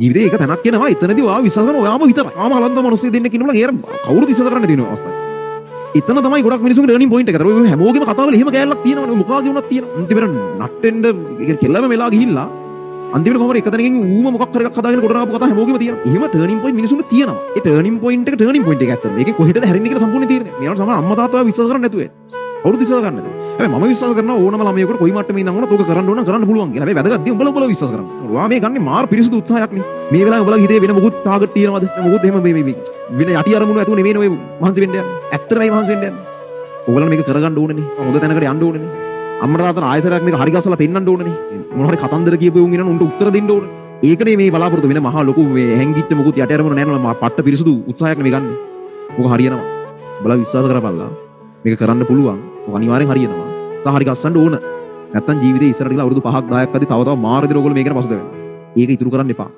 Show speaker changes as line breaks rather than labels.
ජීවිතේ එක තැනක් එනවා. එතනදී ඔයාව විශ්වාස කරන ඔයාම විතරයි. ආම අලන්ත මිනිස්සු දෙන්නෙක් ඉන්නවල ඒර කවුරුත් විශ්වාස කරන්න තියෙන අවස්ථාවක්. එතන තමයි ගොඩක් මිනිස්සුන්ගේ ටර්නින් පොයින්ට් එක. ඒතර ඔය හැමෝගෙම කතාවල එහෙම කෑල්ලක් තියෙනවනේ. මොකාගේ වුණත් තියෙනවා. අන්තිමට නට්ටෙන්ඩ ඒ කෙල්ලම වෙලා ගිහිල්ලා අන්තිමට කොහමද එක තැනකින් ඌම මොකක් හරි එකක් හදාගෙන කොට ආපු කතා හැමෝගෙම තියෙනවා. එහෙම ටර්නින් පොයින්ට් මිනිස්සුන්ට තියෙනවා. ඒ ටර්නින් පොයින්ට් එක ඇත්තට. මේකේ කොහෙටද හැරෙන්නේ කියලා සම්පූර්ණ තීරණය. මේවට සමහර අම්මා තාත්තා විශ්වාස කරන්නේ නැතුව ඇයි. කවුරුත් විශ්වාස කරන්නේ නැතුව. හැබැයි මම විශ්වාස කරනවා ඕනම ළමයෙකුට කොයි මට්ටමේ ඉඳන් වුණත් ඕක කරන්න ඕන නම් කරන්න පුළුවන් කියලා. හැබැයි වැදගත් දේ උඹලා විශ්වාස කරන්න. ඔයා මේ ගන්නේ මාර පිරිසුදු උත්සාහයක් නේ. මේ වෙලාවේ උඹලා හිතේ වෙන මොකුත් ටාගට් තියෙනවද? මොකුත් එහෙම මේ වෙන යටි අරමුණු ඇතුව නෙමෙයි ඔය මහන්සි වෙන්න යන්නේ. ඇත්තටමයි මහන්සි වෙන්න යන්නේ. ඔයගොල්ලන් මේක කරගන්න ඕනේනේ. හොඳ තැනකට යන්න ඕනේනේ. අම්මට තාත්තට ආයෙසරයක් මේක හරි ගස්සලා පෙන්නන්න ඕනේනේ. මොන හරි කතන්දර කියපු උන් ඉන්න උන්ට උත්තර දෙන්න ඕනේ. ඒකනේ මේ බලාපොරොත්තු වෙන මහා ලොකු මේ හැංගිච්ච මොකුත් යට අරමුණු නැහැ නේද? පට්ට පිරිසුදු උත්සාහයක් නෙමෙයි ගන්න. ඔක හරියනවා. බලලා විශ්වාස කරපල්ලා. මේක කරන්න පුළුවන්. ඔක අනිවාර්යෙන් හරියනවා. සහරි ගස්සන්න ඕන. නැත්තම් ජීවිතේ ඉස්සරහට ගිහලා අවුරුදු 5ක් 10ක් අදී තව මාර විදිහට ඔයගොල්ලෝ මේකට පසුද වෙනවා. ඒක ඉතුරු කරන්න එපා.